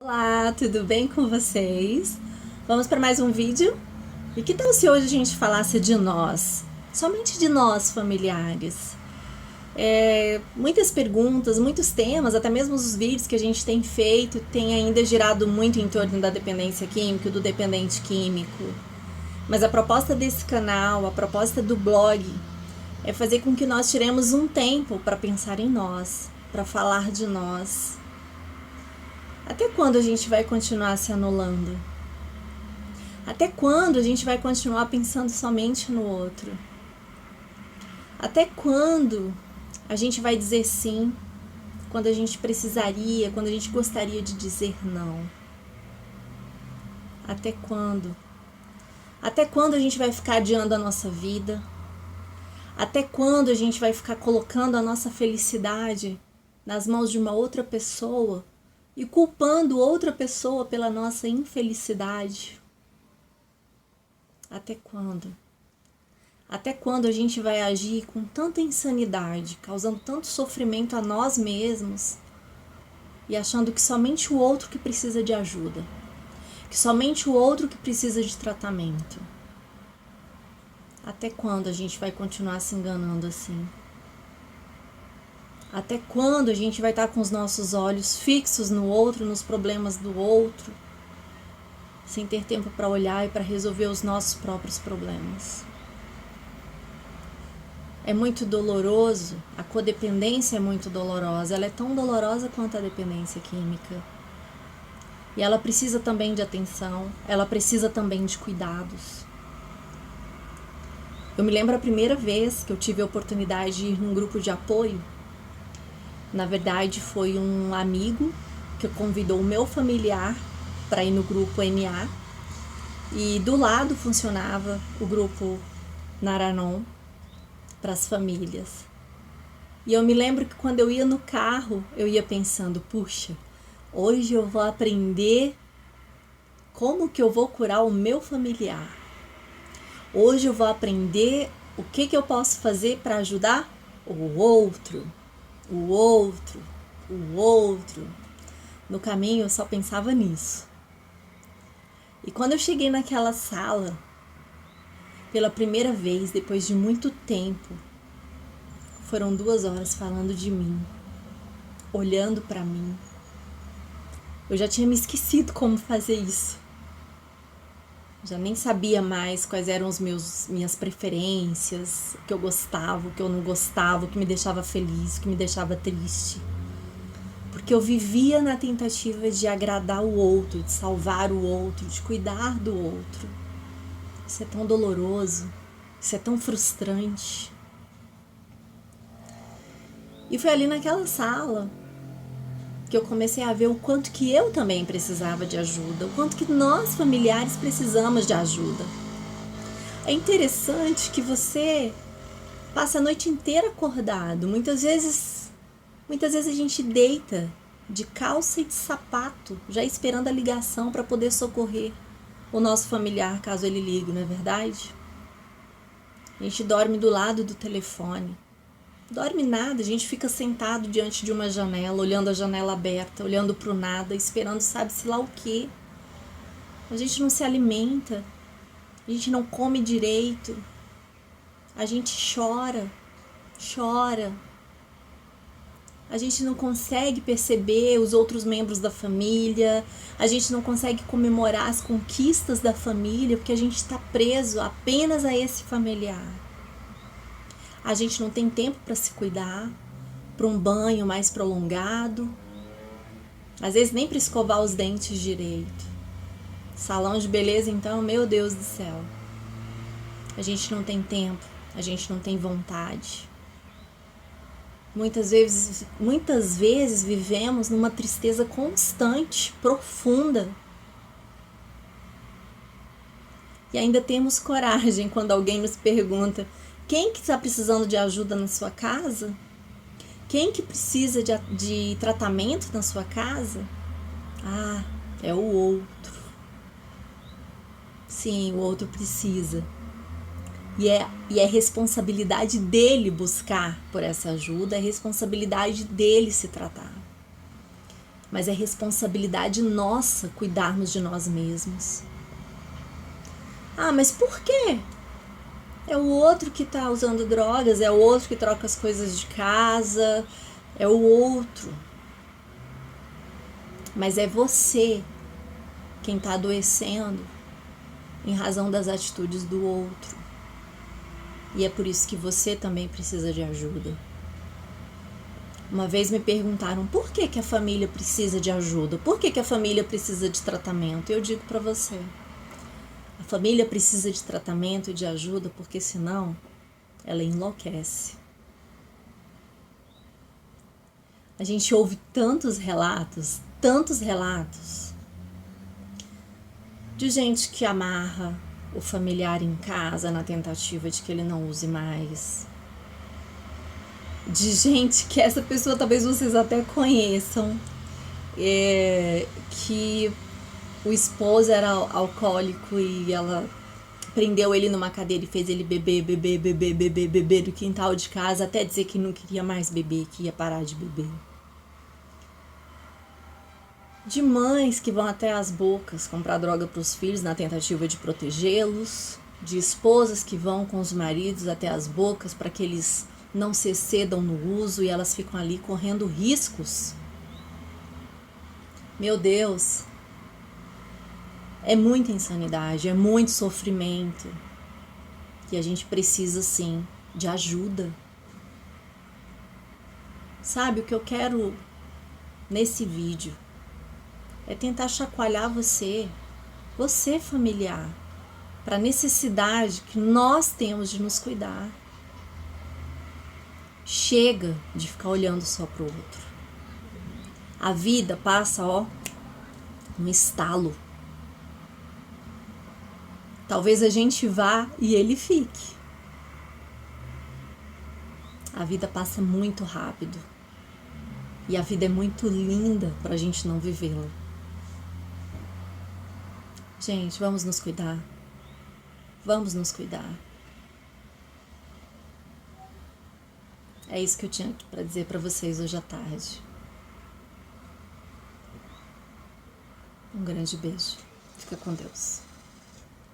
Olá, tudo bem com vocês? Vamos para mais um vídeo? E que tal se hoje a gente falasse de nós? Somente de nós, familiares. Muitas perguntas, muitos temas, até mesmo os vídeos que a gente tem feito, tem ainda girado muito em torno da dependência química, do dependente químico. Mas a proposta desse canal, a proposta do blog, é fazer com que nós tiremos um tempo para pensar em nós, para falar de nós. Até quando a gente vai continuar se anulando? Até quando a gente vai continuar pensando somente no outro? Até quando a gente vai dizer sim quando a gente precisaria, quando a gente gostaria de dizer não? Até quando? Até quando a gente vai ficar adiando a nossa vida? Até quando a gente vai ficar colocando a nossa felicidade nas mãos de uma outra pessoa e culpando outra pessoa pela nossa infelicidade? Até quando? Até quando a gente vai agir com tanta insanidade, causando tanto sofrimento a nós mesmos e achando que somente o outro que precisa de ajuda, que somente o outro que precisa de tratamento? Até quando a gente vai continuar se enganando assim? Até quando a gente vai estar com os nossos olhos fixos no outro, nos problemas do outro, sem ter tempo para olhar e para resolver os nossos próprios problemas? É muito doloroso, a codependência é muito dolorosa, ela é tão dolorosa quanto a dependência química. E ela precisa também de atenção, ela precisa também de cuidados. Eu me lembro a primeira vez que eu tive a oportunidade de ir num grupo de apoio. Na verdade, foi um amigo que convidou o meu familiar para ir no grupo NA, e do lado funcionava o grupo Naranon para as famílias. E eu me lembro que quando eu ia no carro, eu ia pensando, puxa, hoje eu vou aprender como que eu vou curar o meu familiar. Hoje eu vou aprender o que eu posso fazer para ajudar o outro, o outro, o outro. No caminho eu só pensava nisso. E quando eu cheguei naquela sala, pela primeira vez, depois de muito tempo, foram 2 horas falando de mim, olhando para mim. Eu já tinha me esquecido como fazer isso. Já nem sabia mais quais eram minhas preferências, o que eu gostava, o que eu não gostava, o que me deixava feliz, o que me deixava triste. Porque eu vivia na tentativa de agradar o outro, de salvar o outro, de cuidar do outro. Isso é tão doloroso, isso é tão frustrante. E foi ali naquela sala que eu comecei a ver o quanto que eu também precisava de ajuda, o quanto que nós familiares precisamos de ajuda. É interessante que você passa a noite inteira acordado. Muitas vezes a gente deita de calça e de sapato, já esperando a ligação para poder socorrer o nosso familiar, caso ele ligue, não é verdade? A gente dorme do lado do telefone. Dorme nada, a gente fica sentado diante de uma janela, olhando a janela aberta, olhando para o nada, esperando sabe-se lá o quê. A gente não se alimenta, a gente não come direito, a gente chora. A gente não consegue perceber os outros membros da família, a gente não consegue comemorar as conquistas da família, porque a gente está preso apenas a esse familiar. A gente não tem tempo para se cuidar, para um banho mais prolongado, às vezes nem para escovar os dentes direito. Salão de beleza, então, meu Deus do céu. A gente não tem tempo, a gente não tem vontade. Muitas vezes vivemos numa tristeza constante, profunda. E ainda temos coragem quando alguém nos pergunta: quem que está precisando de ajuda na sua casa? Quem que precisa de tratamento na sua casa? Ah, é o outro. Sim, o outro precisa. E é responsabilidade dele buscar por essa ajuda, é responsabilidade dele se tratar. mas é responsabilidade nossa cuidarmos de nós mesmos. Ah, mas por quê? É o outro que tá usando drogas, é o outro que troca as coisas de casa, é o outro. Mas é você quem tá adoecendo em razão das atitudes do outro. E é por isso que você também precisa de ajuda. Uma vez me perguntaram por que a família precisa de ajuda, por que a família precisa de tratamento. Eu digo para você, a família precisa de tratamento e de ajuda porque senão ela enlouquece. A gente ouve tantos relatos de gente que amarra o familiar em casa na tentativa de que ele não use mais. De gente que essa pessoa talvez vocês até conheçam, que o esposo era alcoólico e ela prendeu ele numa cadeira e fez ele beber do quintal de casa até dizer que não queria mais beber, que ia parar de beber. De mães que vão até as bocas comprar droga para os filhos na tentativa de protegê-los, de esposas que vão com os maridos até as bocas para que eles não se excedam no uso e elas ficam ali correndo riscos. Meu Deus, é muita insanidade, é muito sofrimento e a gente precisa sim de ajuda. Sabe, o que eu quero nesse vídeo é tentar chacoalhar você familiar, para a necessidade que nós temos de nos cuidar. Chega de ficar olhando só para o outro. A vida passa, no estalo. Talvez a gente vá e ele fique. A vida passa muito rápido. E a vida é muito linda para a gente não vivê-la. Gente, vamos nos cuidar. Vamos nos cuidar. É isso que eu tinha para dizer para vocês hoje à tarde. Um grande beijo. Fica com Deus.